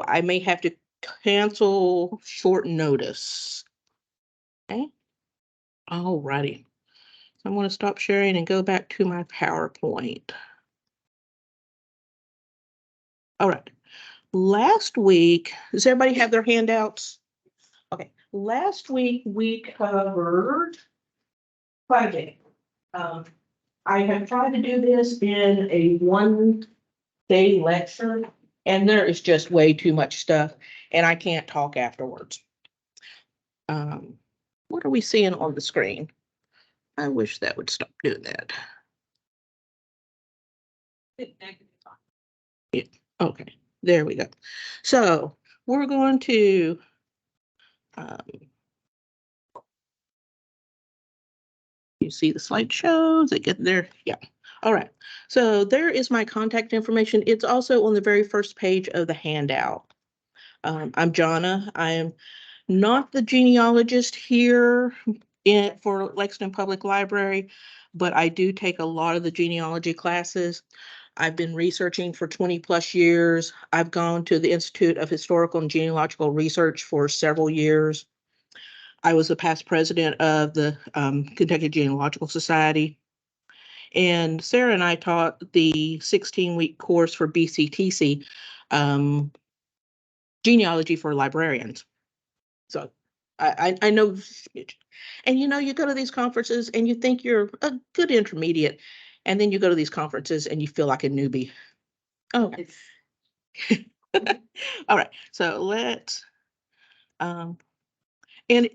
I may have to cancel short notice. Okay. All righty. I'm going to stop sharing and go back to my PowerPoint. All right. Last week, does everybody have their handouts? Okay. Last week we covered quite a bit. I have tried to do this in a 1-day lecture, and there is just way too much stuff, and I can't talk afterwards. What are we seeing on the screen? I wish that would stop doing that. Yeah, okay, there we go. So we're going to you see the slideshows that get there? Yeah. All right. So there is my contact information. It's also on the very first page of the handout. I'm Johnna. I am not the genealogist here for Lexington Public Library, but I do take a lot of the genealogy classes. I've been researching for 20 plus years. I've gone to the Institute of Historical and Genealogical Research for several years. I was a past president of the Kentucky Genealogical Society. And Sarah and I taught the 16-week course for BCTC, Genealogy for Librarians. So I know, and you go to these conferences and you think you're a good intermediate, and then you go to these conferences and you feel like a newbie. Oh, all right. So let's, and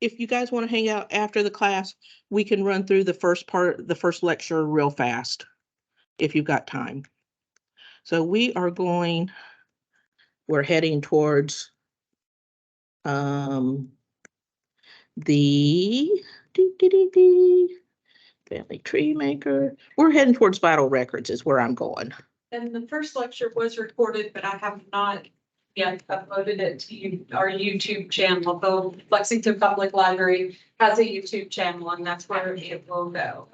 if you guys want to hang out after the class, we can run through the first lecture real fast, if you've got time. So we're heading towards the family tree maker. We're heading towards vital records is where I'm going. And the first lecture was recorded, but I have not yet uploaded it to our YouTube channel. The Lexington Public Library has a YouTube channel, and that's where it will go.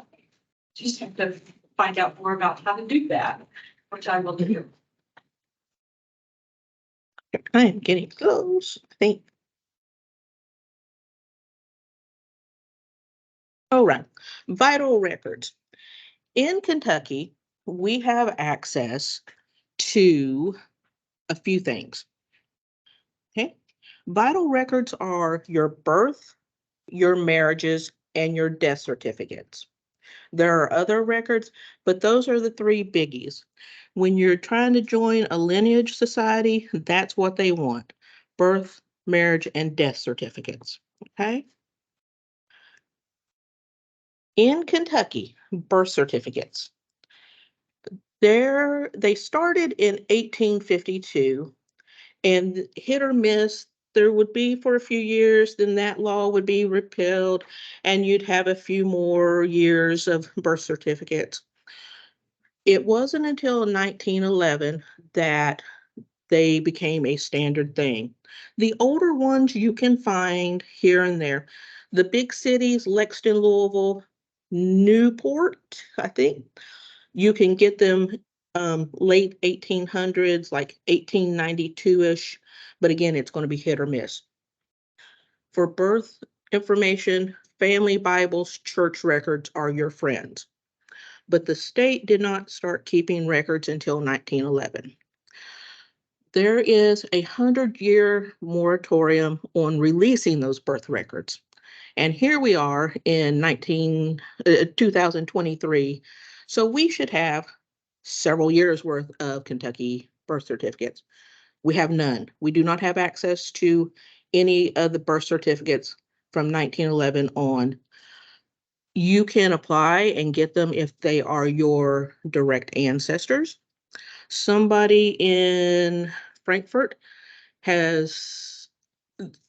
Just have to find out more about how to do that, which I will do. I am getting close, I think. All right, vital records. In Kentucky, we have access to a few things. Okay. Vital records are your birth, your marriages, and your death certificates. There are other records, but those are the three biggies. When you're trying to join a lineage society, that's what they want: birth, marriage, and death certificates. Okay. In Kentucky, birth certificates. They started in 1852, and hit or miss, there would be for a few years, then that law would be repealed, and you'd have a few more years of birth certificates. It wasn't until 1911 that they became a standard thing. The older ones you can find here and there. The big cities, Lexington, Louisville, Newport, I think, you can get them late 1800s, like 1892-ish, but again, it's going to be hit or miss. For birth information, family Bibles, church records are your friends. But the state did not start keeping records until 1911. There is a 100-year moratorium on releasing those birth records. And here we are in 2023. So we should have several years worth of Kentucky birth certificates. We have none. We do not have access to any of the birth certificates from 1911 on. You can apply and get them if they are your direct ancestors. Somebody in Frankfurt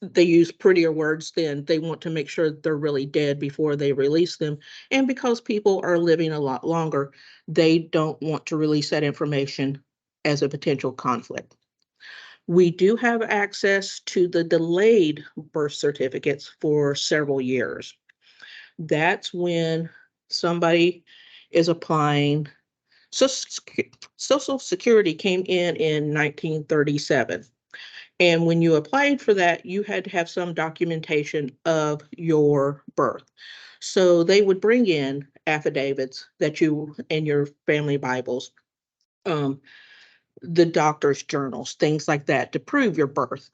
they use prettier words than they want to make sure they're really dead before they release them. And because people are living a lot longer, they don't want to release that information as a potential conflict. We do have access to the delayed birth certificates for several years. That's when somebody is applying Social Security came in 1937. And when you applied for that, you had to have some documentation of your birth. So they would bring in affidavits that you and your family Bibles, the doctor's journals, things like that to prove your birth.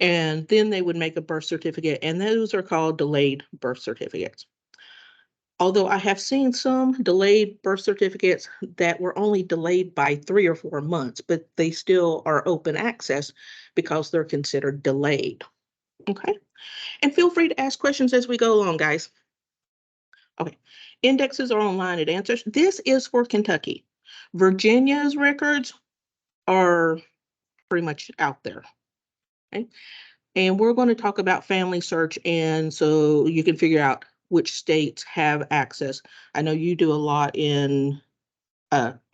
And then they would make a birth certificate, and those are called delayed birth certificates. Although I have seen some delayed birth certificates that were only delayed by 3 or 4 months, but they still are open access because they're considered delayed. Okay. And feel free to ask questions as we go along, guys. Okay. Indexes are online at Answers. This is for Kentucky. Virginia's records are pretty much out there. Okay. And we're going to talk about family search, and so you can figure out which states have access. I know you do a lot in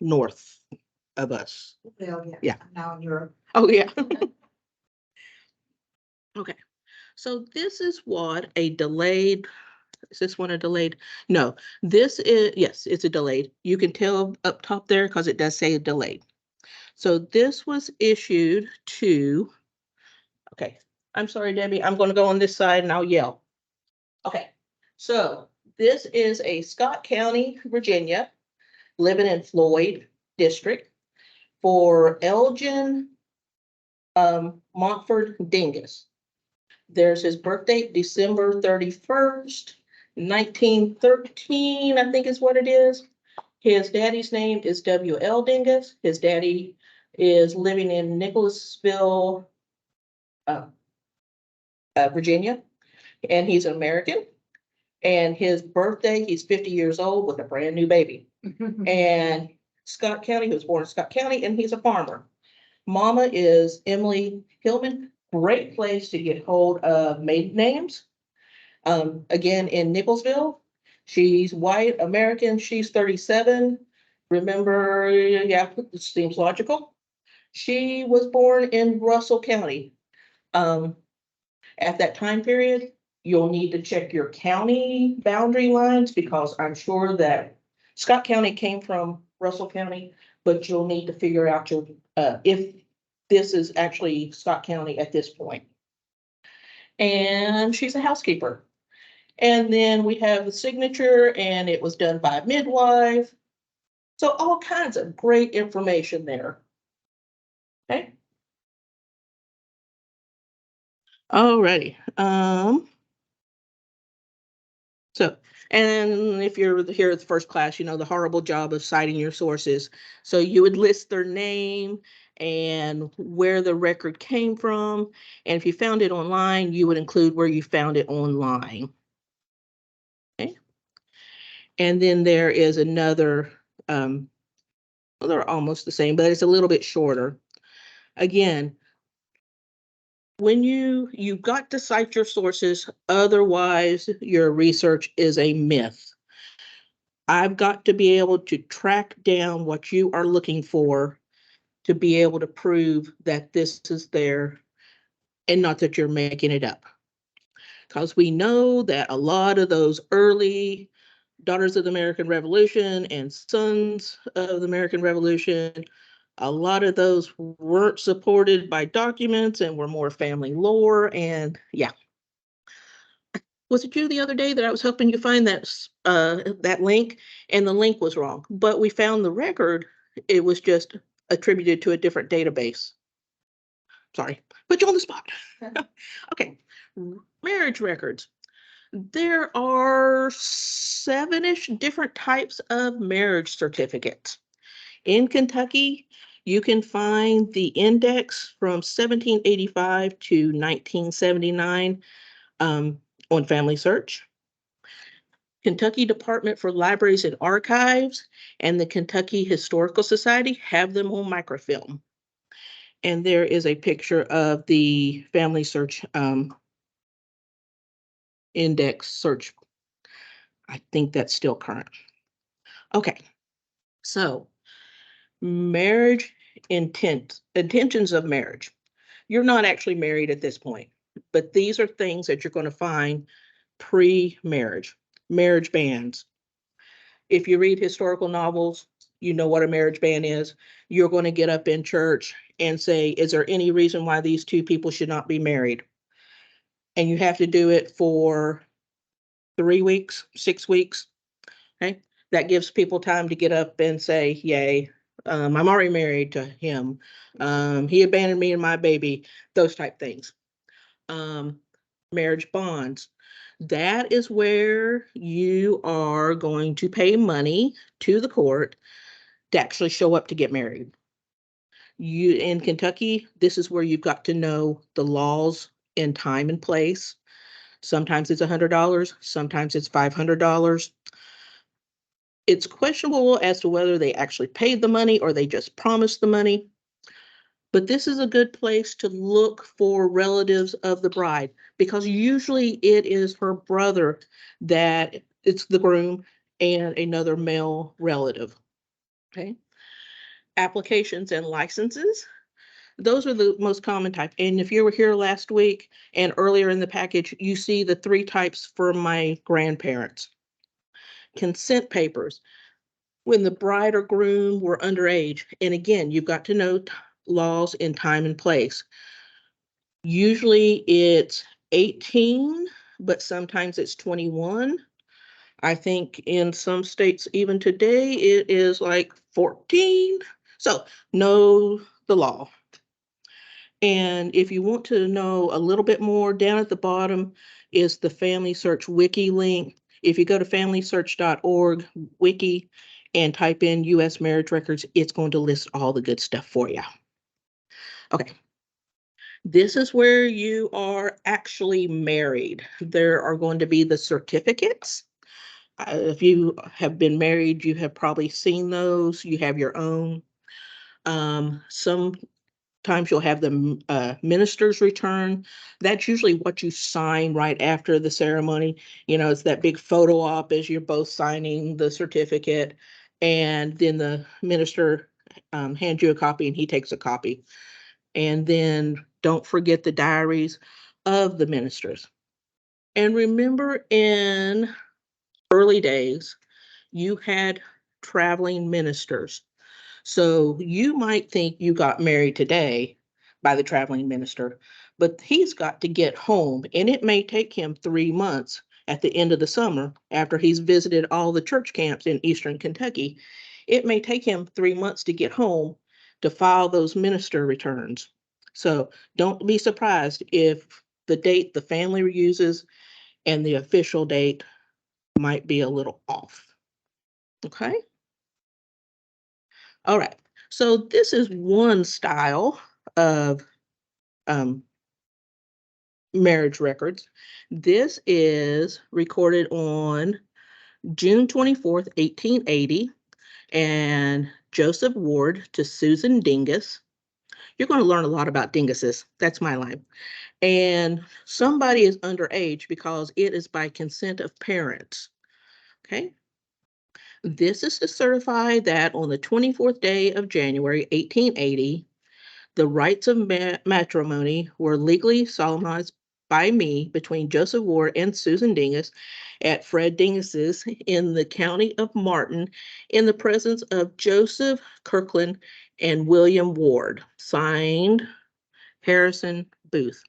north of us. Well, yeah. Yeah. I'm now in Europe. Oh, yeah. Okay. So this is what a delayed, is this one a delayed? No, this is, yes, it's a delayed. You can tell up top there because it does say delayed. So this was issued to, okay, I'm sorry, Debbie, I'm going to go on this side and I'll yell. Okay, so this is a Scott County, Virginia, living in Floyd District for Elgin Montford Dingus. There's his birthday, December 31st, 1913, I think is what it is. His daddy's name is W.L. Dingus. His daddy is living in Nicholasville, Virginia, and he's an American. And his birthday, he's 50 years old with a brand new baby. And Scott County, he was born in Scott County, and he's a farmer. Mama is Emily Hillman. Great place to get hold of maiden names. Again, in Nicholsville, she's white American. She's 37. Remember, yeah, it seems logical. She was born in Russell County. At that time period, you'll need to check your county boundary lines because I'm sure that Scott County came from Russell County, but you'll need to figure out your if this is actually Scott County at this point. And she's a housekeeper. And then we have the signature, and it was done by a midwife. So all kinds of great information there. Okay. Alrighty. So, and if you're here at the first class, you know the horrible job of citing your sources. So you would list their name and where the record came from. And if you found it online, you would include where you found it online. Okay. And then there is another, well, they're almost the same, but it's a little bit shorter. Again, when you've got to cite your sources, otherwise your research is a myth. I've got to be able to track down what you are looking for to be able to prove that this is there and not that you're making it up. Because we know that a lot of those early Daughters of the American Revolution and Sons of the American Revolution, a lot of those weren't supported by documents and were more family lore. And yeah. Was it you the other day that I was helping you find that link, and the link was wrong, but we found the record. It was just attributed to a different database. Sorry, put you on the spot. Okay, marriage records. There are 7-ish different types of marriage certificates. In Kentucky, you can find the index from 1785 to 1979 on Family Search. Kentucky Department for Libraries and Archives and the Kentucky Historical Society have them on microfilm. And there is a picture of the Family Search index search. I think that's still current. Okay, so marriage intentions of marriage. You're not actually married at this point, but these are things that you're going to find pre-marriage. Marriage bans. If you read historical novels, you know what a marriage ban is. You're going to get up in church and say, is there any reason why these two people should not be married? And you have to do it for 3 weeks, 6 weeks. Okay. That gives people time to get up and say, yay, I'm already married to him. He abandoned me and my baby, those type things. Marriage bonds. That is where you are going to pay money to the court to actually show up to get married. You in Kentucky, this is where you've got to know the laws and time and place. Sometimes it's $100, sometimes it's $500. It's questionable as to whether they actually paid the money or they just promised the money. But this is a good place to look for relatives of the bride, because usually it is her brother that it's the groom and another male relative. Okay. Applications and licenses. Those are the most common type. And if you were here last week and earlier in the package, you see the 3 types for my grandparents. Consent papers. When the bride or groom were underage. And again, you've got to know laws in time and place. Usually it's 18, but sometimes it's 21. I think in some states, even today, it is like 14. So know the law. And if you want to know a little bit more, down at the bottom is the Family Search Wiki link. If you go to familysearch.org wiki and type in US marriage records, it's going to list all the good stuff for you. Okay. This is where you are actually married. There are going to be the certificates. If you have been married, you have probably seen those. You have your own. Sometimes you'll have the minister's return. That's usually what you sign right after the ceremony. You know, it's that big photo op as you're both signing the certificate, and then the minister hands you a copy and he takes a copy. And then don't forget the diaries of the ministers. And remember, in early days, you had traveling ministers. So you might think you got married today by the traveling minister, but he's got to get home, and it may take him 3 months at the end of the summer after he's visited all the church camps in Eastern Kentucky. It may take him 3 months to get home to file those minister returns. So don't be surprised if the date the family uses and the official date might be a little off. Okay. All right. So this is one style of um, marriage records. This is recorded on June 24th, 1880, and Joseph Ward to Susan Dingus. You're going to learn a lot about dinguses. That's my line. And somebody is underage because it is by consent of parents. Okay. This is to certify that on the 24th day of January, 1880, the rights of matrimony were legally solemnized by me between Joseph Ward and Susan Dingus at Fred Dingus's in the county of Martin in the presence of Joseph Kirkland and William Ward. Signed, Harrison Booth.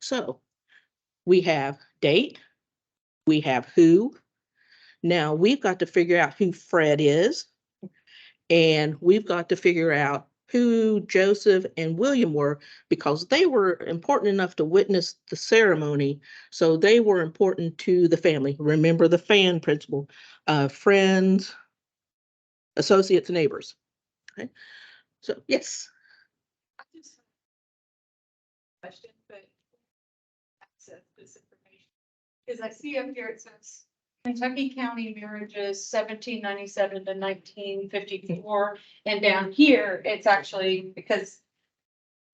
So we have date, we have who. Now we've got to figure out who Fred is, and we've got to figure out who Joseph and William were, because they were important enough to witness the ceremony. So they were important to the family. Remember the fan principle, friends, associates, neighbors. Okay. So yes. Question, but access this information. Because I see up here it says Kentucky County marriages 1797 to 1954. And down here, it's actually, because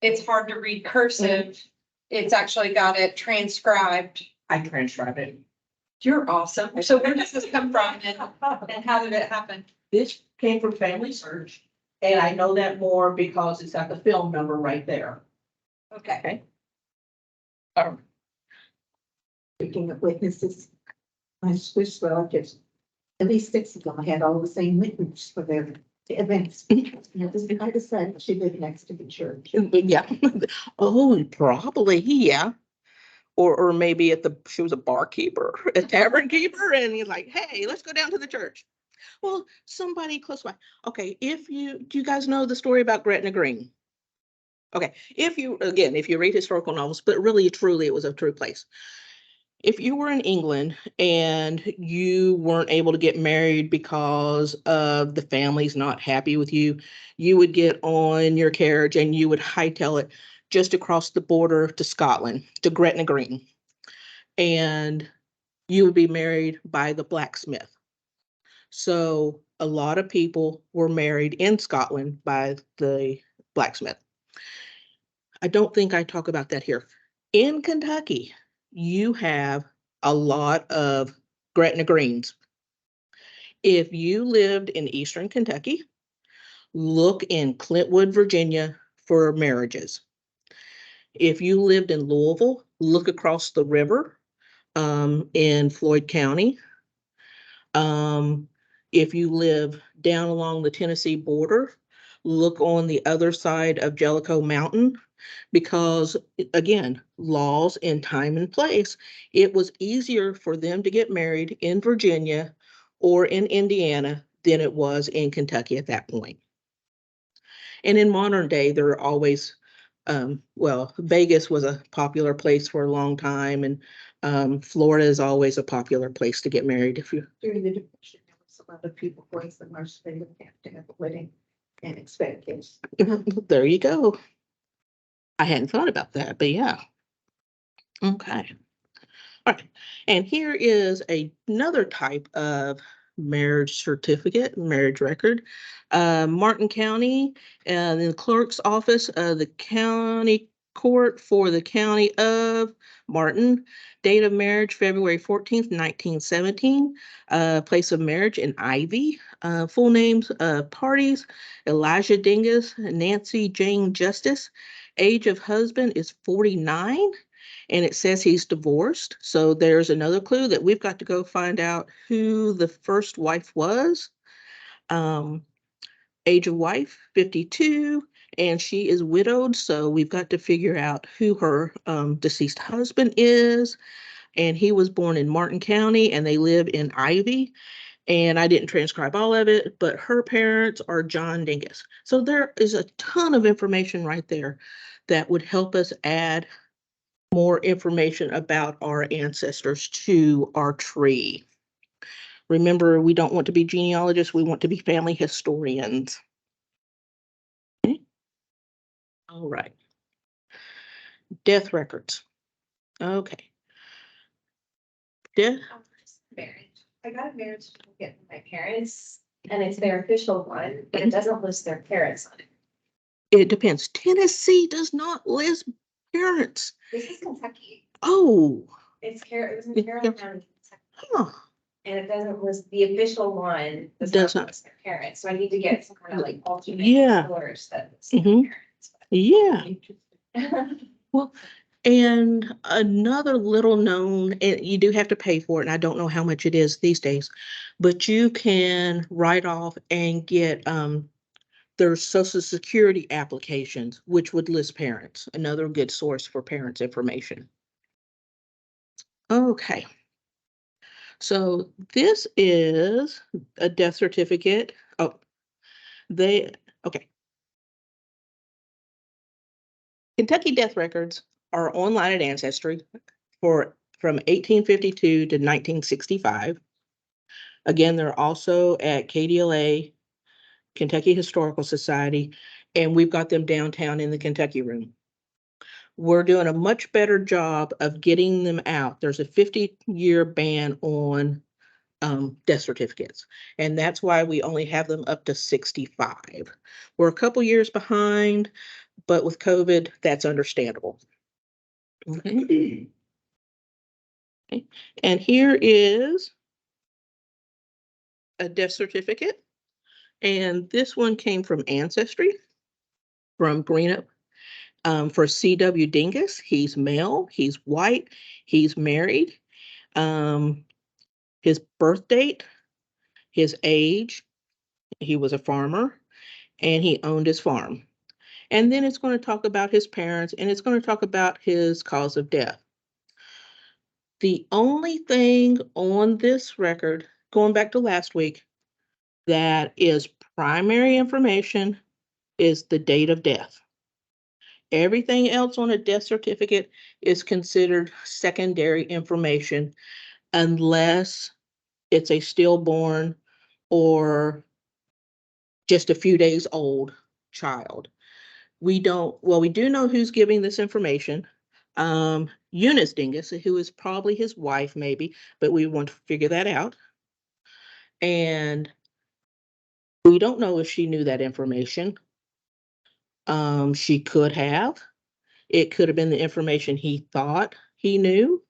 it's hard to read cursive, it's actually got it transcribed. I transcribed it. You're awesome. So where does this come from and how did it happen? This came from Family Search, and I know that more because it's got the film number right there. Okay. Speaking of witnesses, my Swiss relatives, at least 6 of them had all the same witnesses for their Events. I decided she lived next to the church. Yeah. Oh, probably, yeah. Or maybe she was a barkeeper, a tavern keeper, and you're like, hey, let's go down to the church. Well, somebody close by. Okay, do you guys know the story about Gretna Green? Okay, if you read historical novels, but really, truly, it was a true place. If you were in England and you weren't able to get married because of the family's not happy with you, you would get on your carriage and you would hightail it just across the border to Scotland, to Gretna Green. And you would be married by the blacksmith. So a lot of people were married in Scotland by the blacksmith. I don't think I talk about that here. In Kentucky, you have a lot of Gretna Greens. If you lived in Eastern Kentucky, look in Clintwood, Virginia for marriages. If you lived in Louisville, look across the river in Floyd County. If you live down along the Tennessee border, look on the other side of Jellicoe Mountain, because again, laws in time and place, it was easier for them to get married in Virginia or in Indiana than it was in Kentucky at that point. And in modern day, there are always, Vegas was a popular place for a long time, and Florida is always a popular place to get married. During the Depression, there was a lot of people going somewhere, so they would have to have a wedding and expect this. There you go. I hadn't thought about that, but yeah. Okay. All right. And here is another type of marriage certificate, marriage record. Martin County, and the clerk's office of the county court for the county of Martin. Date of marriage, February 14th, 1917. Place of marriage in Ivy. Full names of parties, Elijah Dingus, Nancy Jane Justice. Age of husband is 49. And it says he's divorced. So there's another clue that we've got to go find out who the first wife was. Age of wife, 52, and she is widowed. So we've got to figure out who her deceased husband is. And he was born in Martin County and they live in Ivy. And I didn't transcribe all of it, but her parents are John Dingus. So there is a ton of information right there that would help us add more information about our ancestors to our tree. Remember, we don't want to be genealogists, we want to be family historians. Okay. All right. Death records. Okay. Death. Marriage. I got a marriage certificate from my parents, and it's their official one, but it doesn't list their parents on it. It depends. Tennessee does not list parents. This is Kentucky. Oh. It was in Carroll County, Kentucky. Huh. And it doesn't list the official one, Does not. list their parents, so I need to get some kind of like alternate Yeah. source that lists Mhm. their Yeah. parents. Well, and another little known, and you do have to pay for it, and I don't know how much it is these days, but you can write off and get their Social Security applications, which would list parents, another good source for parents' information. Okay. So this is a death certificate. Oh, okay. Kentucky death records are online at Ancestry from 1852 to 1965. Again, they're also at KDLA, Kentucky Historical Society, and we've got them downtown in the Kentucky room. We're doing a much better job of getting them out. There's a 50-year ban on death certificates, and that's why we only have them up to 65. We're a couple years behind, but with COVID, that's understandable. Okay. Okay. And here is a death certificate, and this one came from Ancestry, from Greenup, for C.W. Dingus. He's male, he's white, he's married. His birth date, his age, He was a farmer and he owned his farm. And then it's going to talk about his parents and it's going to talk about his cause of death. The only thing on this record, going back to last week, that is primary information is the date of death. Everything else on a death certificate is considered secondary information unless it's a stillborn or just a few days old child. We do know who's giving this information. Eunice Dingus, who is probably his wife, maybe, but we want to figure that out. And we don't know if she knew that information. She could have. It could have been the information he thought he knew.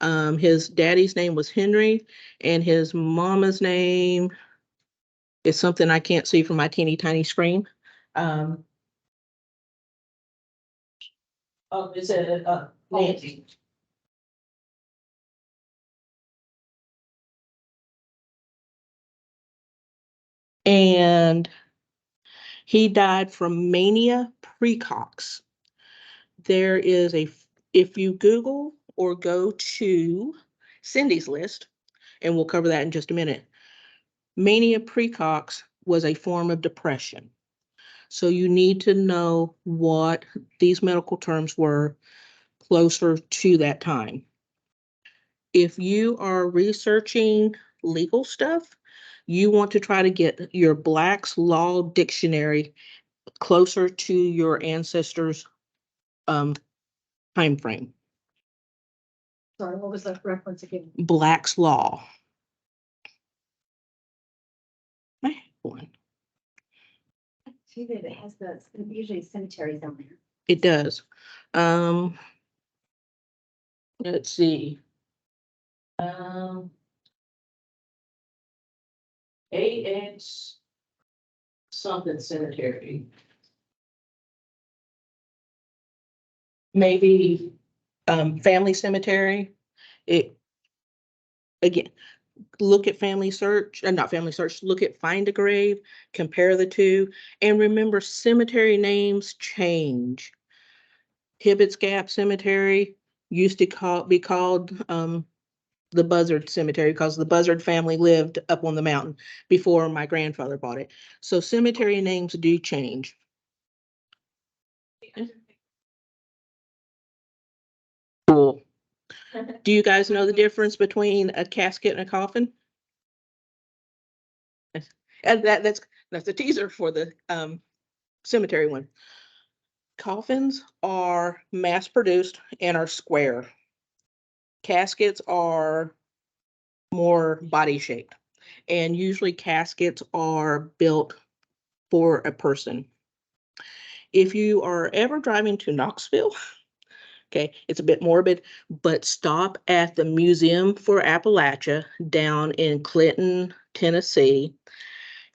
His daddy's name was Henry, and his mama's name is something I can't see from my teeny tiny screen. Is it Nancy? And he died from mania precox. There is if you Google or go to Cindy's list, and we'll cover that in just a minute, mania precox was a form of depression. So you need to know what these medical terms were closer to that time. If you are researching legal stuff, you want to try to get your Black's Law Dictionary closer to your ancestors' time frame. Sorry, what was that reference again? Black's Law. I have one. Too bad it has the, usually cemeteries on there. It does. Let's see. AX something cemetery. Maybe family cemetery. It again, look at family search, not family search, look at find a grave, compare the two, and remember cemetery names change. Hibbett's Gap Cemetery used to be called the Buzzard Cemetery because the Buzzard family lived up on the mountain before my grandfather bought it. So cemetery names do change. Cool. Do you guys know the difference between a casket and a coffin? And that's a teaser for the cemetery one. Coffins are mass produced and are square. Caskets are more body shaped. And usually caskets are built for a person. If you are ever driving to Knoxville, okay, it's a bit morbid, but stop at the Museum for Appalachia down in Clinton, Tennessee.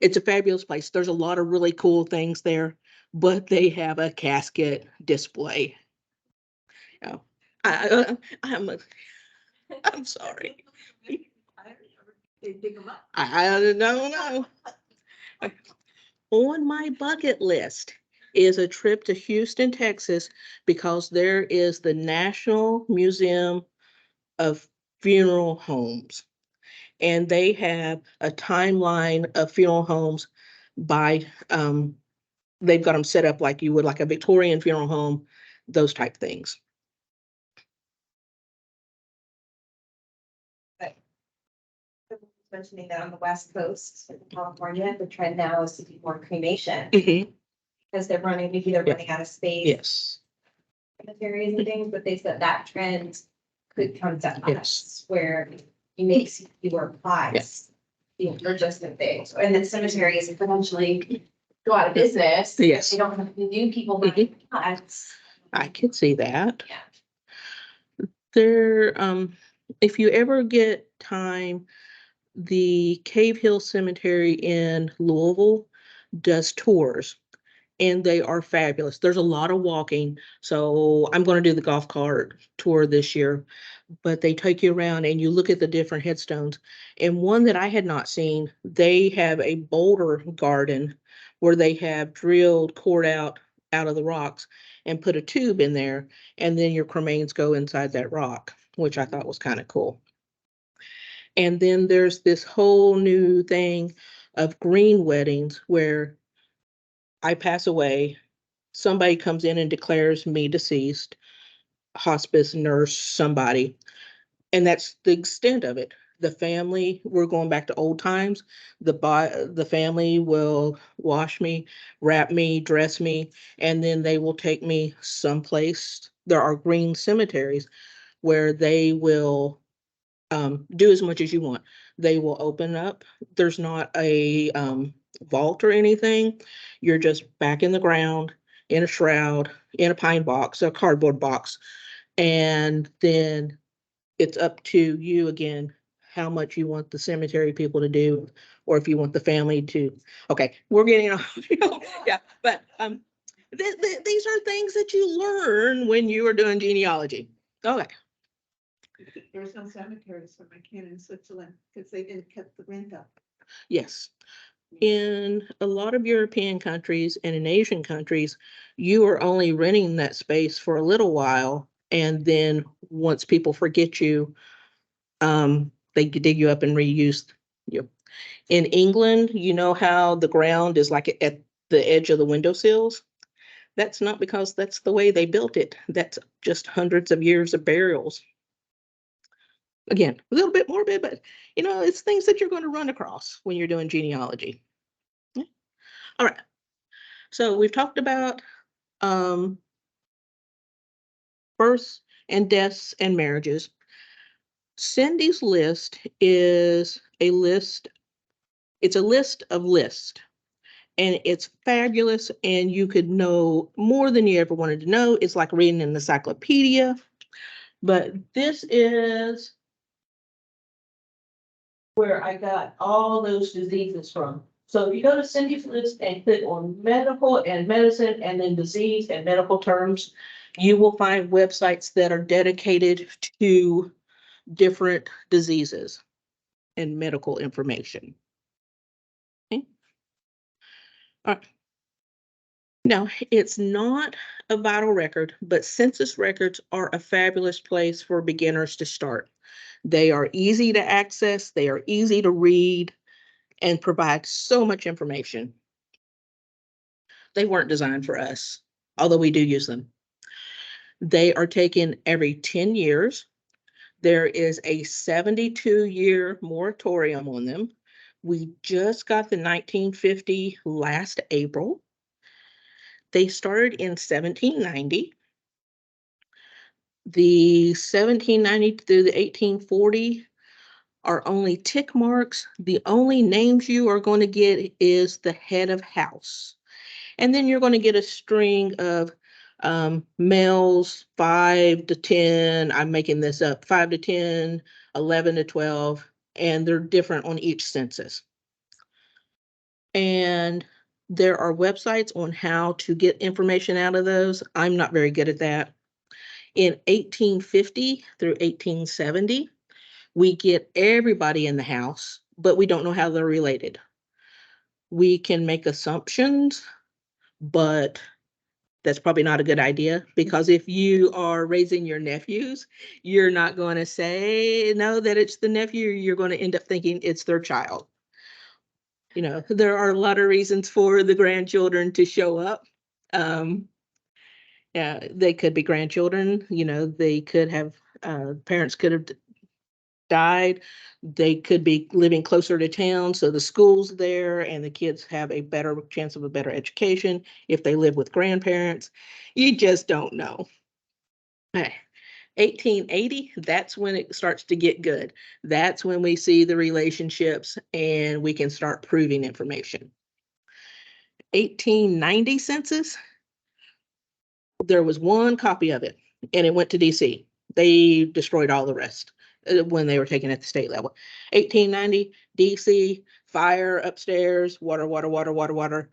It's a fabulous place. There's a lot of really cool things there, but they have a casket display. Oh, I'm sorry. They dig them up. I don't know. On my bucket list is a trip to Houston, Texas, because there is the National Museum of Funeral Homes. And they have a timeline of funeral homes by, they've got them set up like you would like a Victorian funeral home, those type things. Mentioning that on the West Coast of California, the trend now is to do more cremation Mhm. because they're running out of space. Yes. Cemeteries and things, but they said that trend could come to Yes. us where you may see fewer plots. Or just a thing, and then cemeteries eventually go out of business. Yes. They don't have the new people buying plots. I could see that. Yeah. There, if you ever get time, the Cave Hill Cemetery in Louisville does tours. and they are fabulous. There's a lot of walking, so I'm going to do the golf cart tour this year, but they take you around and you look at the different headstones. And one that I had not seen, they have a boulder garden where they have drilled cord out of the rocks and put a tube in there, and then your cremains go inside that rock, which I thought was kind of cool. And then there's this whole new thing of green weddings where I pass away, somebody comes in and declares me deceased, hospice nurse, somebody, and that's the extent of it. The family, we're going back to old times. The family will wash me, wrap me, dress me, and then they will take me someplace. There are green cemeteries where they will do as much as you want. They will open up. There's not a vault or anything. You're just back in the ground, in a shroud, in a pine box, a cardboard box. And then it's up to you again, how much you want the cemetery people to do, or if you want the family to. Okay, we're getting off. Yeah, but these are things that you learn when you are doing genealogy. Okay. There's no cemeteries for my kin in Switzerland because they didn't cut the rent up. Yes. In a lot of European countries and in Asian countries, you are only renting that space for a little while. And then once people forget you, they dig you up and reuse you. In England, you know how the ground is like at the edge of the windowsills? That's not because that's the way they built it. That's just hundreds of years of burials. Again, a little bit morbid, but it's things that you're going to run across when you're doing genealogy. Yeah. All right. So we've talked about births and deaths and marriages. Cindy's list is a list. It's a list of lists, and it's fabulous. And you could know more than you ever wanted to know. It's like reading an encyclopedia. But this is where I got all those diseases from. So if you go to Cindy's list and click on medical and medicine and then disease and medical terms, you will find websites that are dedicated to different diseases and medical information. Okay. All right. Now, it's not a vital record, but census records are a fabulous place for beginners to start. They are easy to access, they are easy to read, and provide so much information. They weren't designed for us, although we do use them. They are taken every 10 years. There is a 72-year moratorium on them. We just got the 1950 last April. They started in 1790. The 1790 through the 1840 are only tick marks. The only names you are going to get is the head of house. And then you're going to get a string of males, 5 to 10. I'm making this up, 5 to 10, 11 to 12, and they're different on each census. And there are websites on how to get information out of those. I'm not very good at that. In 1850 through 1870, we get everybody in the house, but we don't know how they're related. We can make assumptions, but that's probably not a good idea, because if you are raising your nephews, you're not going to say no that it's the nephew. You're going to end up thinking it's their child. There are a lot of reasons for the grandchildren to show up. Yeah, they could be grandchildren. They could have parents could have died. They could be living closer to town, so the school's there and the kids have a better chance of a better education if they live with grandparents. You just don't know. 1880, that's when it starts to get good. That's when we see the relationships and we can start proving information. 1890 census, there was one copy of it and it went to DC. They destroyed all the rest when they were taken at the state level. 1890, DC, fire upstairs, water, water, water, water, water.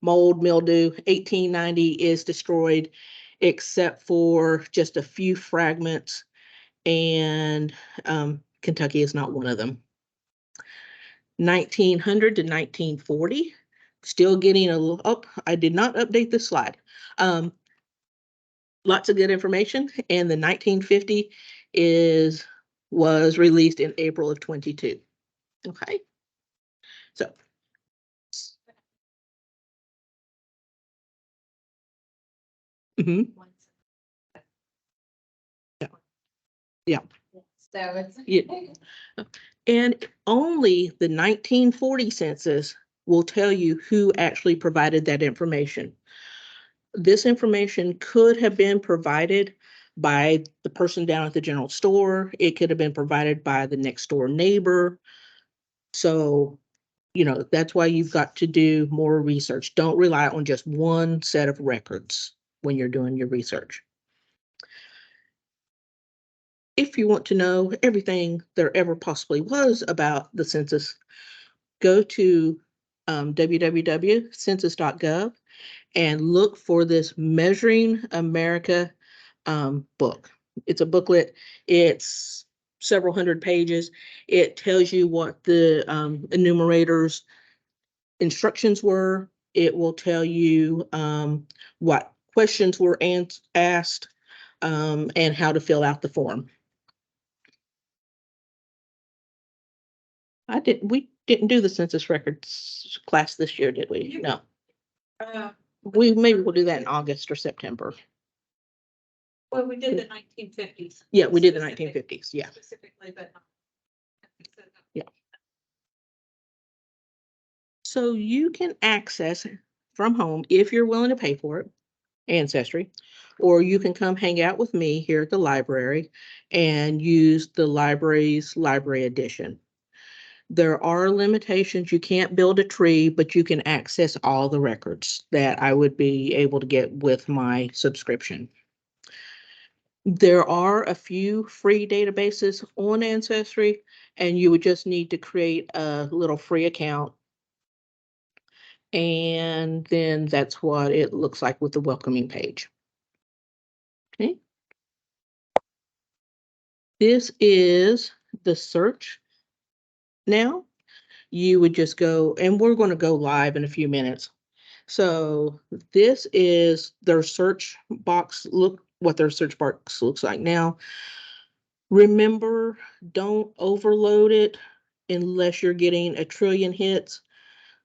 mold, mildew. 1890 is destroyed except for just a few fragments, and Kentucky is not one of them. 1900 to 1940, still getting a little up. I did not update this slide. Lots of good information, and the 1950 was released in April of 22. Okay, so mhm. Yeah. So it's. Yeah. And only the 1940 census will tell you who actually provided that information. This information could have been provided by the person down at the general store. It could have been provided by the next door neighbor. So, that's why you've got to do more research. Don't rely on just one set of records when you're doing your research. If you want to know everything there ever possibly was about the census, go to www.census.gov and look for this Measuring America book. It's a booklet. It's several hundred pages. It tells you what the enumerators instructions were. It will tell you what questions were asked and how to fill out the form. We didn't do the census records class this year, did we? No. Maybe we'll do that in August or September. Well, we did the 1950s. Yeah, we did the 1950s. Yeah. Specifically, but not. Yeah. So you can access from home, if you're willing to pay for it, Ancestry, or you can come hang out with me here at the library and use the library's library edition. There are limitations. You can't build a tree, but you can access all the records that I would be able to get with my subscription. There are a few free databases on Ancestry, and you would just need to create a little free account. And then that's what it looks like with the welcoming page. Okay. This is the search. Now you would just go, and we're going to go live in a few minutes. So this is their search box. Look what their search box looks like now. Remember, don't overload it unless you're getting a trillion hits.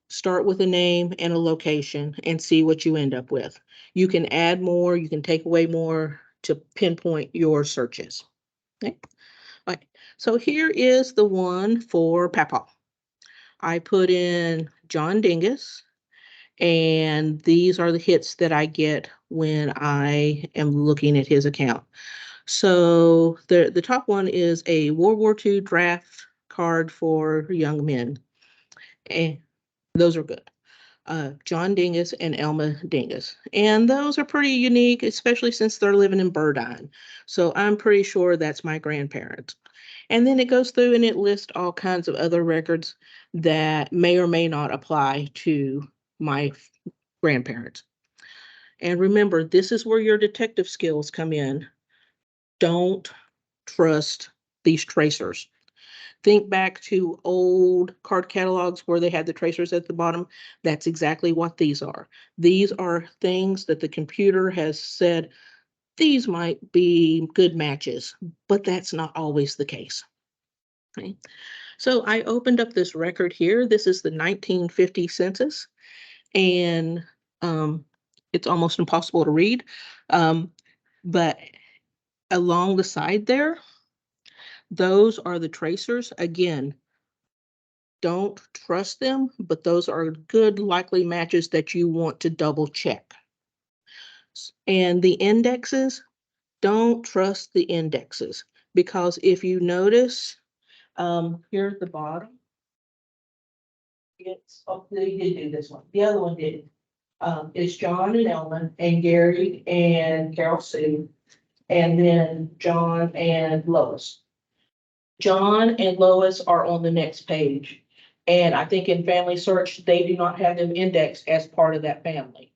Start with a name and a location and see what you end up with. You can add more, you can take away more to pinpoint your searches. Okay. All right. So here is the one for Papa. I put in John Dingus, and these are the hits that I get when I am looking at his account. So the top one is a World War II draft card for young men. And those are good. John Dingus and Elma Dingus. And those are pretty unique, especially since they're living in Burdine. So I'm pretty sure that's my grandparents. And then it goes through and it lists all kinds of other records that may or may not apply to my grandparents. And remember, this is where your detective skills come in. Don't trust these tracers. Think back to old card catalogs where they had the tracers at the bottom. That's exactly what these are. These are things that the computer has said, these might be good matches, but that's not always the case. Okay. So I opened up this record here. This is the 1950 census, and it's almost impossible to read. But along the side there, those are the tracers. Again, don't trust them, but those are good likely matches that you want to double check. And the indexes, don't trust the indexes, because if you notice, here at the bottom, they did do this one. The other one did. It's John and Elman and Gary and Carol Sue, and then John and Lois. John and Lois are on the next page. And I think in Family Search, they do not have them indexed as part of that family.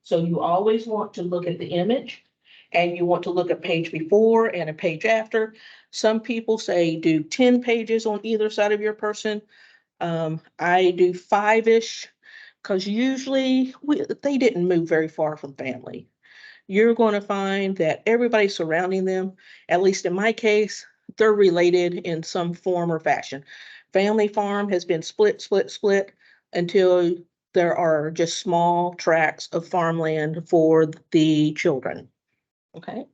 So you always want to look at the image and you want to look at page before and a page after. Some people say do 10 pages on either side of your person. I do 5-ish because usually they didn't move very far from family. You're going to find that everybody surrounding them, at least in my case, they're related in some form or fashion. Family farm has been split until there are just small tracts of farmland for the children. Okay.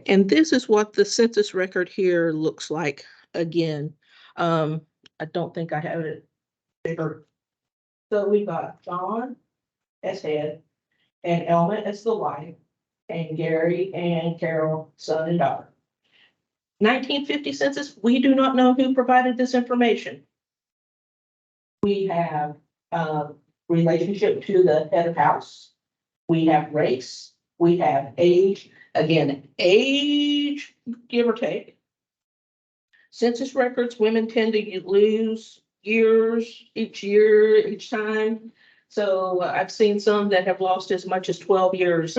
And this is what the census record here looks like again. I don't think I have it bigger. So we got John as head and Elma as the wife and Gary and Carol, son and daughter. 1950 census, we do not know who provided this information. We have relationship to the head of house. We have race. We have age. Again, age, give or take. Census records, women tend to lose years each time. So I've seen some that have lost as much as 12 years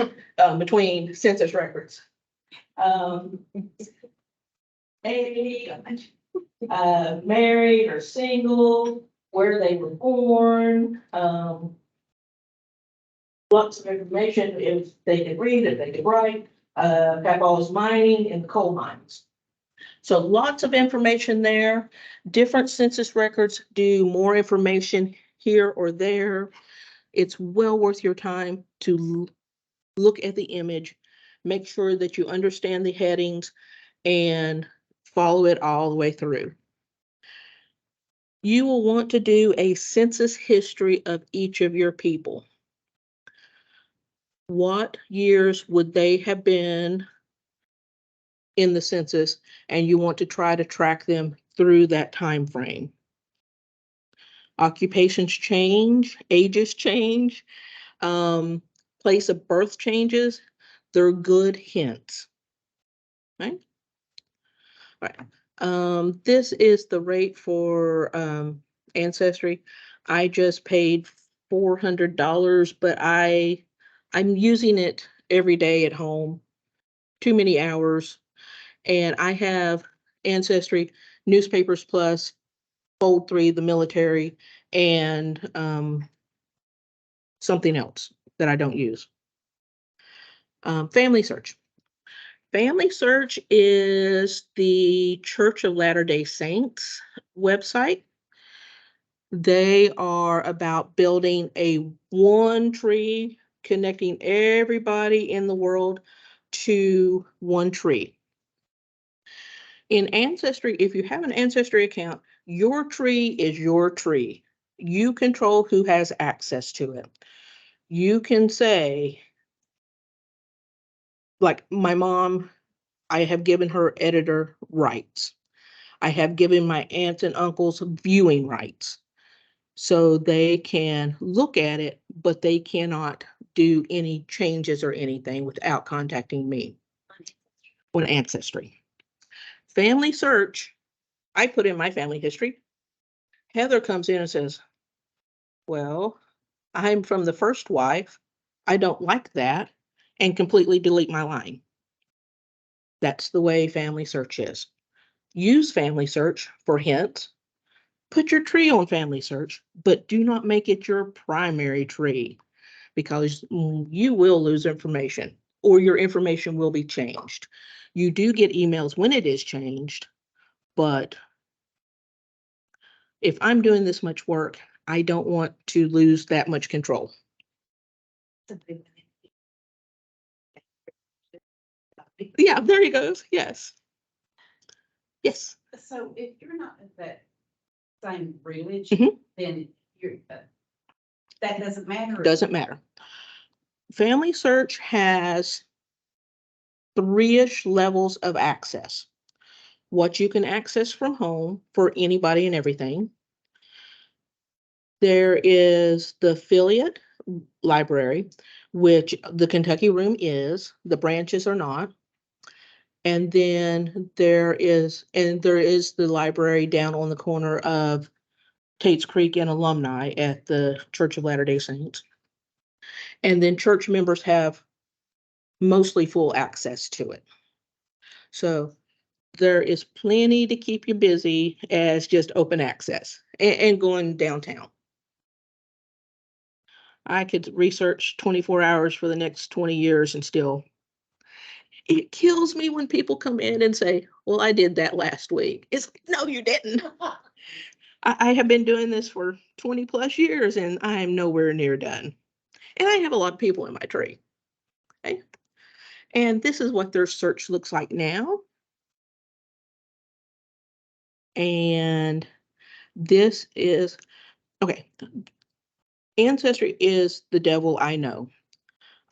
between census records. Age, married or single, where they were born, lots of information if they could read, if they could write, Papa's mining in coal mines. So lots of information there. Different census records do more information here or there. It's well worth your time to look at the image, make sure that you understand the headings and follow it all the way through. You will want to do a census history of each of your people. What years would they have been in the census, and you want to try to track them through that time frame. Occupations change, ages change, place of birth changes. They're good hints. Right? All right. This is the rate for Ancestry. I just paid $400, but I'm using it every day at home. Too many hours. And I have Ancestry, Newspapers Plus, Fold 3, the military, and something else that I don't use. Family Search. Family Search is the Church of Latter-day Saints website. They are about building a one tree, connecting everybody in the world to one tree. In Ancestry, if you have an Ancestry account, your tree is your tree. You control who has access to it. You can say, like my mom, I have given her editor rights. I have given my aunts and uncles viewing rights. So they can look at it, but they cannot do any changes or anything without contacting me on Ancestry. Family Search, I put in my family history. Heather comes in and says, well, I'm from the first wife. I don't like that, and completely delete my line. That's the way Family Search is. Use Family Search for hints. Put your tree on Family Search, but do not make it your primary tree because you will lose information or your information will be changed. You do get emails when it is changed, but if I'm doing this much work, I don't want to lose that much control. Yeah, there he goes. Yes. Yes. So if you're not of that same religion, Mhm. then you're, that doesn't matter. Doesn't matter. Family Search has 3-ish levels of access. What you can access from home for anybody and everything. There is the affiliate library, which the Kentucky room is, the branches are not. And then there is the library down on the corner of Tate's Creek and Alumni at the Church of Latter-day Saints. And then church members have mostly full access to it. So there is plenty to keep you busy as just open access and going downtown. I could research 24 hours for the next 20 years and still, it kills me when people come in and say, well, I did that last week. It's like, no, you didn't. I have been doing this for 20 plus years and I am nowhere near done. And I have a lot of people in my tree. Okay? And this is what their search looks like now. And this is, okay, Ancestry is the devil I know.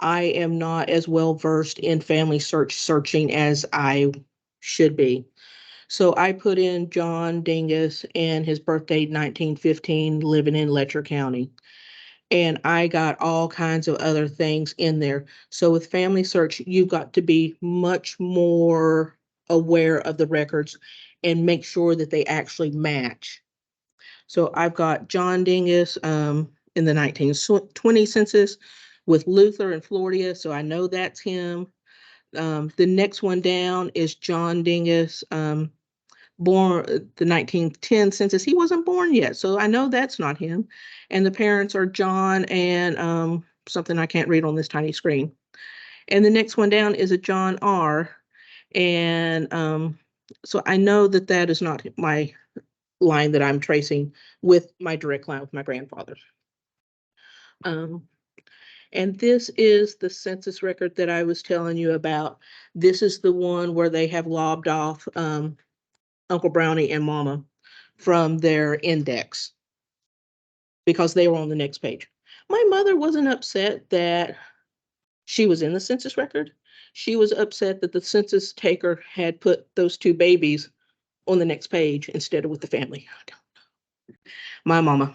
I am not as well versed in family searching as I should be. So I put in John Dingus and his birthday 1915, living in Letcher County. And I got all kinds of other things in there. So with family search, you've got to be much more aware of the records and make sure that they actually match. So I've got John Dingus in the 1920 census with Luther and Florida. So I know that's him. The next one down is John Dingus, born the 1910 census. He wasn't born yet, so I know that's not him. And the parents are John and something I can't read on this tiny screen. And the next one down is a John R. And so I know that that is not my line that I'm tracing with my direct line with my grandfather. And this is the census record that I was telling you about. This is the one where they have lobbed off Uncle Brownie and Mama from their index because they were on the next page. My mother wasn't upset that she was in the census record. She was upset that the census taker had put those two babies on the next page instead of with the family. My mama.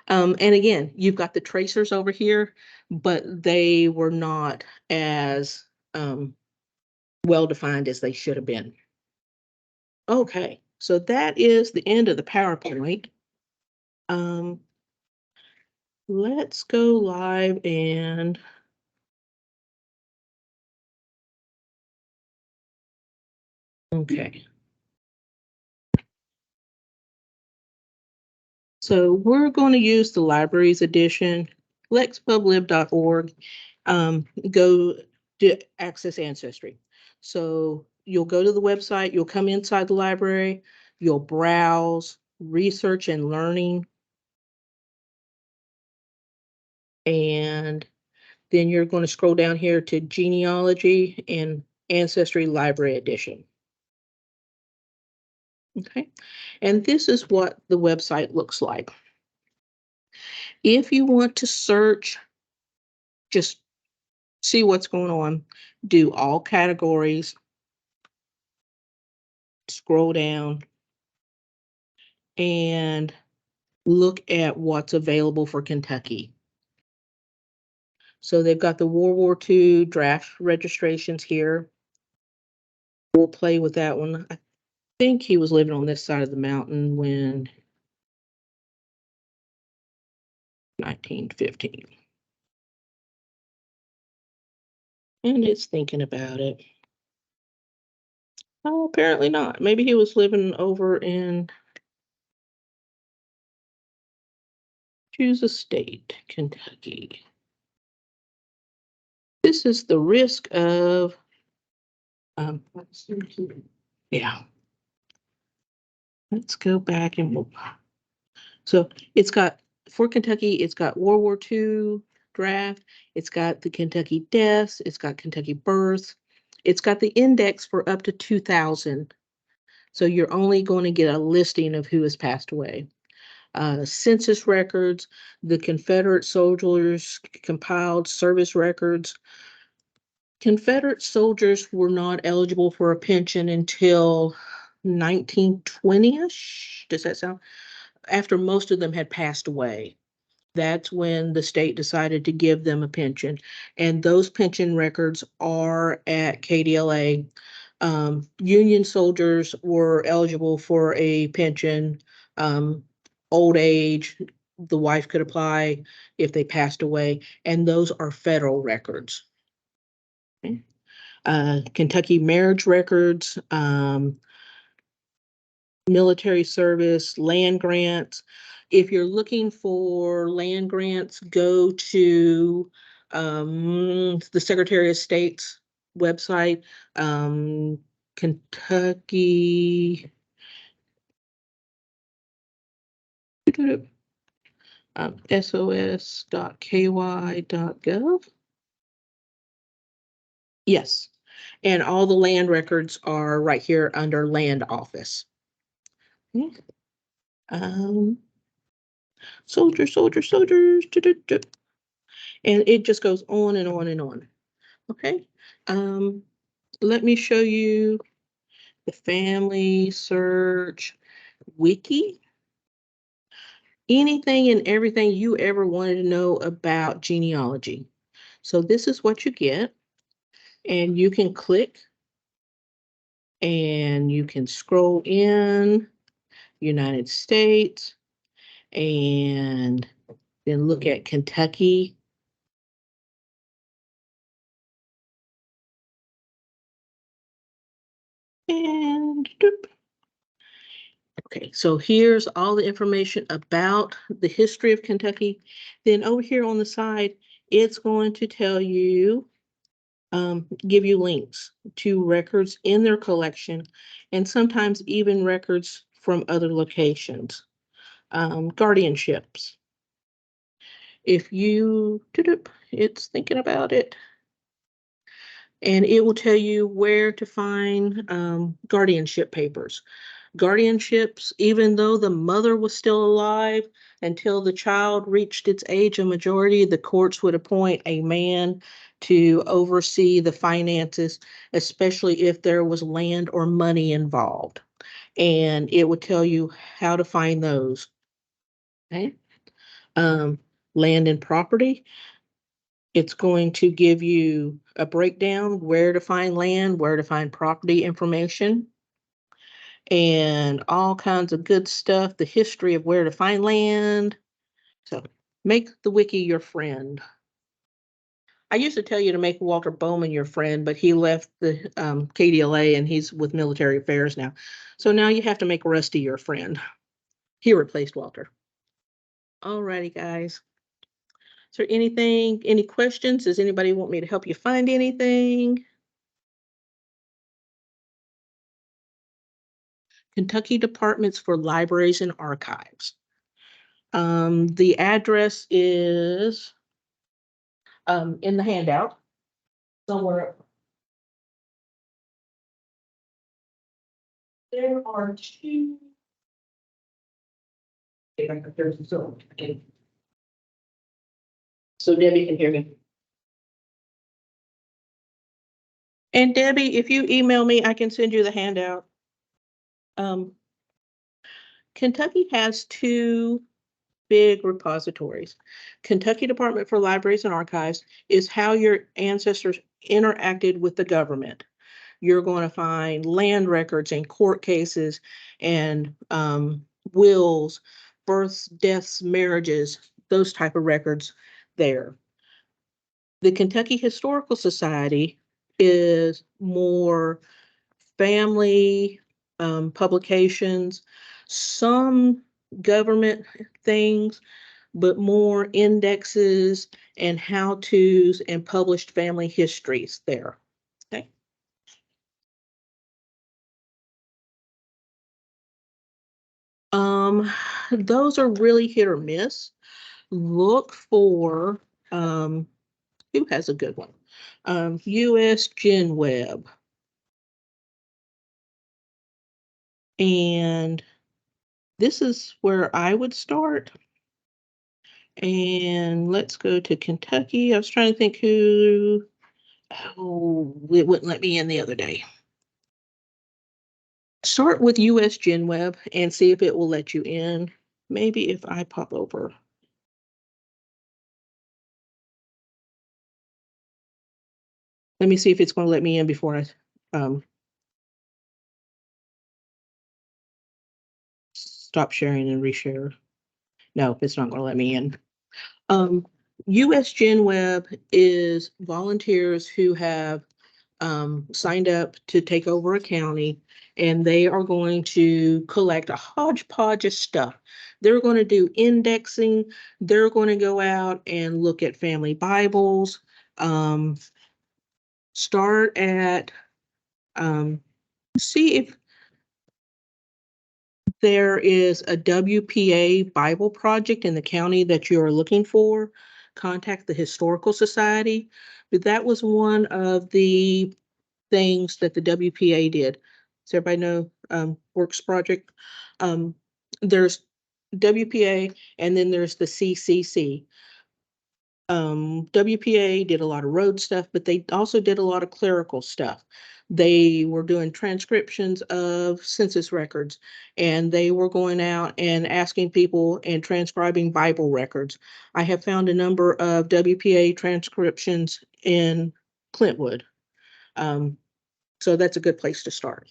And again, you've got the tracers over here, but they were not as well defined as they should have been. Okay, so that is the end of the PowerPoint. Let's go live and okay. So we're going to use the libraries edition, lexpublib.org. Go to access Ancestry. So you'll go to the website, you'll come inside the library, you'll browse research and learning, and then you're going to scroll down here to genealogy and Ancestry Library Edition. Okay, and this is what the website looks like. If you want to search, just see what's going on, do all categories, scroll down, and look at what's available for Kentucky. So they've got the World War II draft registrations here. We'll play with that one. I think he was living on this side of the mountain when 1915. And it's thinking about it. Oh, apparently not. Maybe he was living over in choose a state, Kentucky. This is the risk of, yeah. Let's go back and so it's got, for Kentucky, it's got World War II draft, it's got the Kentucky deaths, it's got Kentucky births, it's got the index for up to 2000. So you're only going to get a listing of who has passed away. Census records, the Confederate soldiers compiled service records. Confederate soldiers were not eligible for a pension until 1920-ish. Does that sound? After most of them had passed away. That's when the state decided to give them a pension. And those pension records are at KDLA. Union soldiers were eligible for a pension. Old age, the wife could apply if they passed away, and those are federal records. Okay. Kentucky marriage records, military service, land grants. If you're looking for land grants, go to the Secretary of State's website, Kentucky. sos.ky.gov. Yes, and all the land records are right here under Land Office. Okay. Um, soldiers, soldiers, soldiers. And it just goes on and on and on. Okay. Um, Let me show you the family search wiki. Anything and everything you ever wanted to know about genealogy. So this is what you get, and you can click and you can scroll in United States and then look at Kentucky. And doop. Okay, so here's all the information about the history of Kentucky. Then over here on the side, it's going to tell you, give you links to records in their collection, and sometimes even records from other locations. Guardianships. If you, doop, it's thinking about it, and it will tell you where to find guardianship papers. Guardianships, even though the mother was still alive, until the child reached its age of majority, the courts would appoint a man to oversee the finances, especially if there was land or money involved. And it would tell you how to find those. Okay. Um, Land and property. It's going to give you a breakdown where to find land, where to find property information, and all kinds of good stuff, the history of where to find land. So make the wiki your friend. I used to tell you to make Walter Bowman your friend, but he left the KDLA and he's with military affairs now. So now you have to make Rusty your friend. He replaced Walter. Alrighty, guys. Is there anything, any questions? Does anybody want me to help you find anything? Kentucky Departments for Libraries and Archives. The address is in the handout somewhere. There are two. So Debbie can hear me. And Debbie, if you email me, I can send you the handout. Kentucky has two big repositories. Kentucky Department for Libraries and Archives is how your ancestors interacted with the government. You're going to find land records and court cases and wills, births, deaths, marriages, those type of records there. The Kentucky Historical Society is more family publications, some government things, but more indexes and how-tos and published family histories there. Okay. Those are really hit or miss. Look for who has a good one? US Gen Web. And this is where I would start. And let's go to Kentucky. I was trying to think who, oh, it wouldn't let me in the other day. Start with US Gen Web and see if it will let you in. Maybe if I pop over. Let me see if it's going to let me in before I stop sharing and reshare. No, it's not gonna let me in. US Gen Web is volunteers who have signed up to take over a county, and they are going to collect a hodgepodge of stuff. They're going to do indexing. They're going to go out and look at family Bibles. Start at see if there is a WPA Bible project in the county that you are looking for. Contact the Historical Society. But that was one of the things that the WPA did. Does everybody know Works Project? There's WPA and then there's the CCC. WPA did a lot of road stuff, but they also did a lot of clerical stuff. They were doing transcriptions of census records, and they were going out and asking people and transcribing Bible records. I have found a number of WPA transcriptions in Clintwood. So that's a good place to start.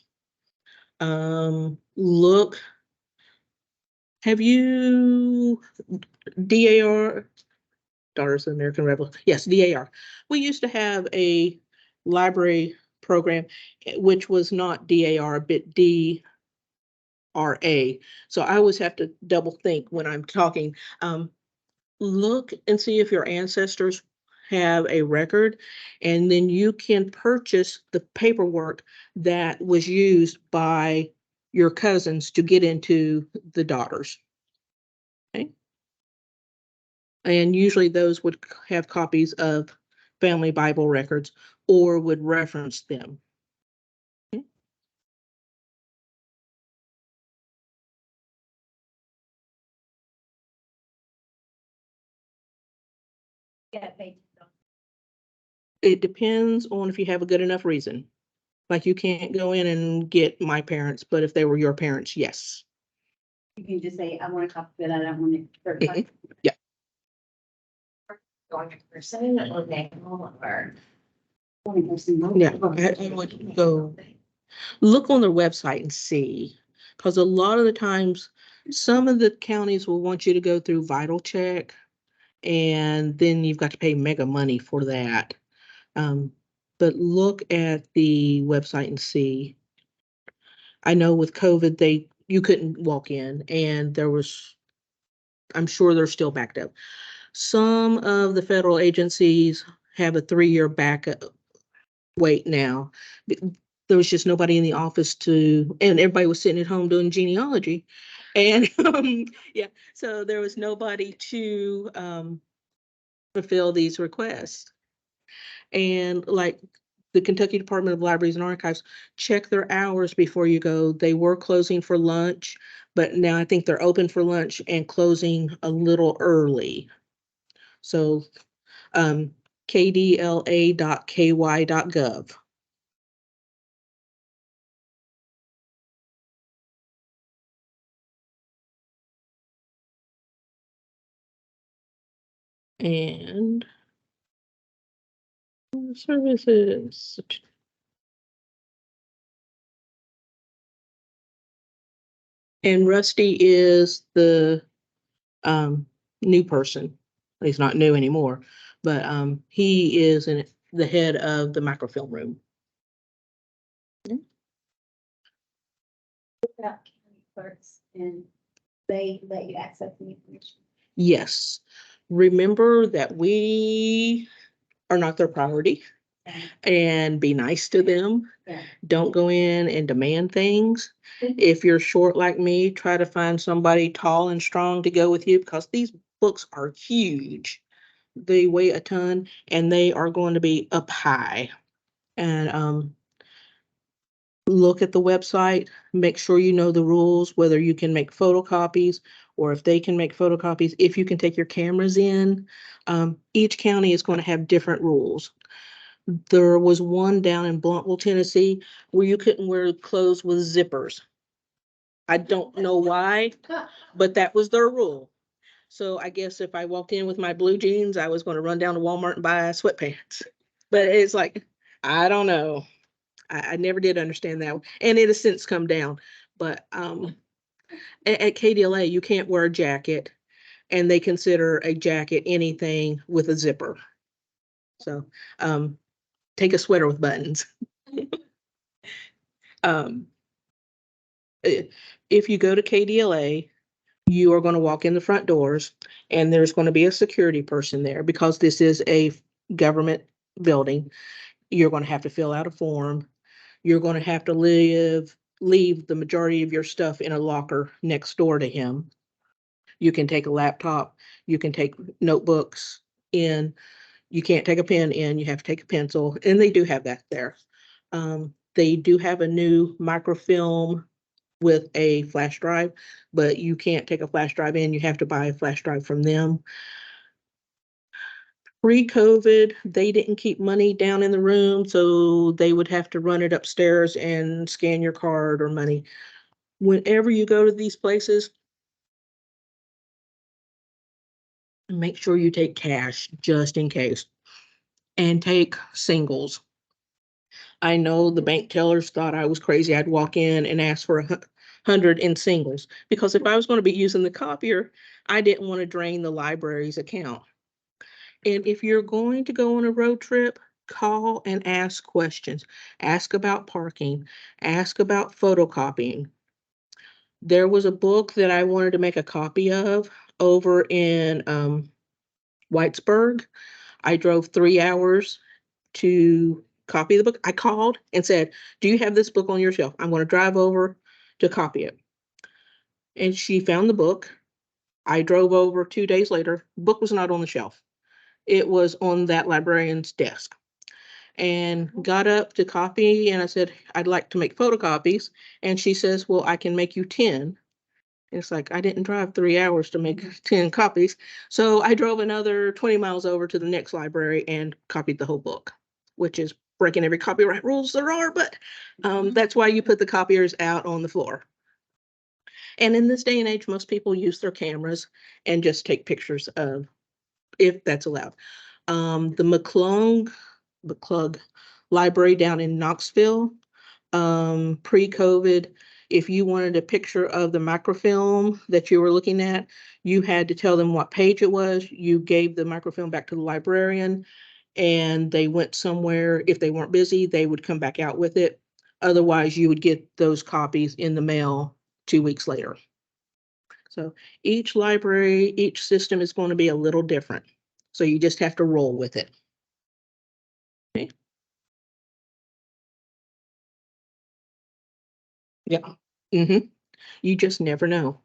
Look, have you DAR, Daughters of the American Revolution? Yes, DAR. We used to have a library program, which was not DAR, but DRA. So I always have to double think when I'm talking. Look and see if your ancestors have a record, and then you can purchase the paperwork that was used by your cousins to get into the daughters. Okay. And usually those would have copies of family Bible records or would reference them. Okay. Yeah, they. It depends on if you have a good enough reason. Like you can't go in and get my parents, but if they were your parents, yes. You can just say, I want a copy of that, I want it. Mhm. Yeah. Going in person or manual or. Yeah, I would go look on their website and see, because a lot of the times, some of the counties will want you to go through Vital Check, and then you've got to pay mega money for that. But look at the website and see. I know with COVID, you couldn't walk in, and I'm sure they're still backed up. Some of the federal agencies have a 3-year backup wait now. There was just nobody in the office and everybody was sitting at home doing genealogy. And yeah, so there was nobody to fulfill these requests. And like the Kentucky Department of Libraries and Archives, check their hours before you go. They were closing for lunch, but now I think they're open for lunch and closing a little early. So kdla.ky.gov. And services. And Rusty is the new person. He's not new anymore, but he is the head of the microfilm room. About county clerks and they let you access the information. Yes. Remember that we are not their priority, and be nice to them. Yeah. Don't go in and demand things. If you're short like me, try to find somebody tall and strong to go with you, because these books are huge. They weigh a ton and they are going to be up high. And look at the website, make sure you know the rules, whether you can make photocopies or if they can make photocopies, if you can take your cameras in. Each county is going to have different rules. There was one down in Bluntwell, Tennessee, where you couldn't wear clothes with zippers. I don't know why, but that was their rule. So I guess if I walked in with my blue jeans, I was going to run down to Walmart and buy sweatpants. But it's like, I don't know. I never did understand that. And it has since come down. But At KDLA, you can't wear a jacket, and they consider a jacket anything with a zipper. So, take a sweater with buttons. Um, if you go to KDLA, you are going to walk in the front doors, and there's going to be a security person there because this is a government building. You're going to have to fill out a form. You're going to have to leave the majority of your stuff in a locker next door to him. You can take a laptop, you can take notebooks in. You can't take a pen in, you have to take a pencil, and they do have that there. They do have a new microfilm with a flash drive, but you can't take a flash drive in, you have to buy a flash drive from them. Pre-COVID, they didn't keep money down in the room, so they would have to run it upstairs and scan your card or money. Whenever you go to these places, make sure you take cash just in case, and take singles. I know the bank tellers thought I was crazy. I'd walk in and ask for 100 in singles because if I was going to be using the copier, I didn't want to drain the library's account. And if you're going to go on a road trip, call and ask questions. Ask about parking. Ask about photocopying. There was a book that I wanted to make a copy of over in Whitesburg. I drove 3 hours to copy the book. I called and said, "Do you have this book on your shelf? I'm going to drive over to copy it." And she found the book. I drove over 2 days later. Book was not on the shelf. It was on that librarian's desk. And got up to copy, and I said, "I'd like to make photocopies." And she says, "Well, I can make you 10. It's like, I didn't drive 3 hours to make 10 copies. So I drove another 20 miles over to the next library and copied the whole book, which is breaking every copyright rules there are, but that's why you put the copiers out on the floor. And in this day and age, most people use their cameras and just take pictures of, if that's allowed. The McClung Library down in Knoxville, pre-COVID, if you wanted a picture of the microfilm that you were looking at, you had to tell them what page it was. You gave the microfilm back to the librarian, and they went somewhere. If they weren't busy, they would come back out with it. Otherwise, you would get those copies in the mail 2 weeks later. So each library, each system is going to be a little different. So you just have to roll with it. Okay. Yeah. Mm-hmm. You just never know.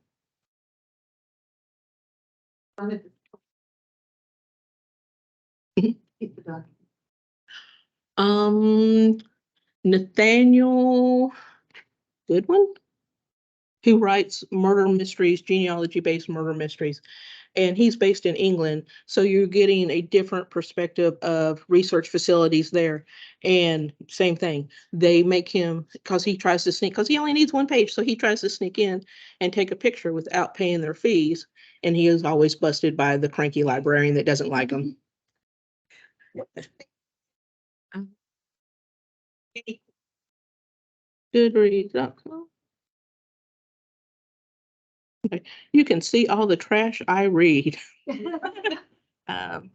Um, Nathaniel Goodwin, who writes murder mysteries, genealogy-based murder mysteries, and he's based in England. So you're getting a different perspective of research facilities there. And same thing, they make him, because he tries to sneak, because he only needs one page, so he tries to sneak in and take a picture without paying their fees. And he is always busted by the cranky librarian that doesn't like him. Goodreads.com. Okay. You can see all the trash I read. Um,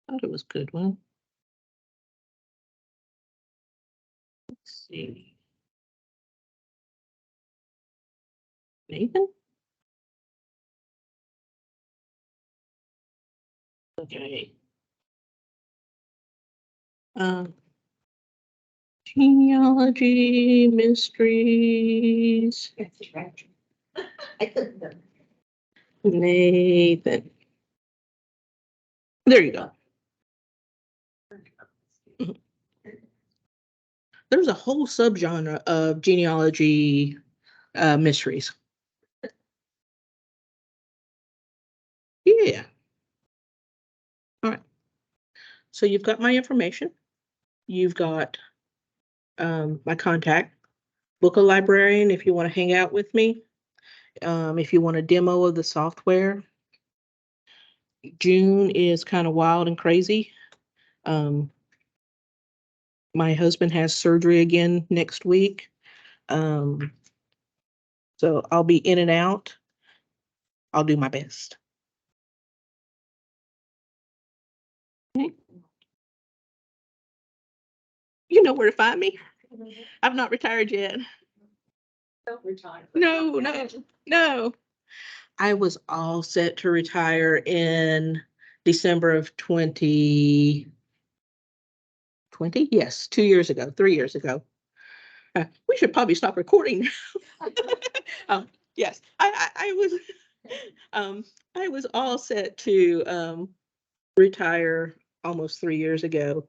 thought it was good one. Let's see. Nathan? Okay. Um, genealogy, mysteries, I couldn't. Nathan. There you go. There's a whole subgenre of genealogy mysteries. Yeah. All right. So you've got my information. You've got my contact. Book a librarian if you want to hang out with me. If you want a demo of the software. June is kind of wild and crazy. Um, my husband has surgery again next week. So I'll be in and out. I'll do my best. Okay. You know where to find me. I've not retired yet. Don't retire. No, no, no. I was all set to retire in December of 2020. Yes, 2 years ago, 3 years ago. We should probably stop recording. Yes, I was, I was all set to retire almost 3 years ago.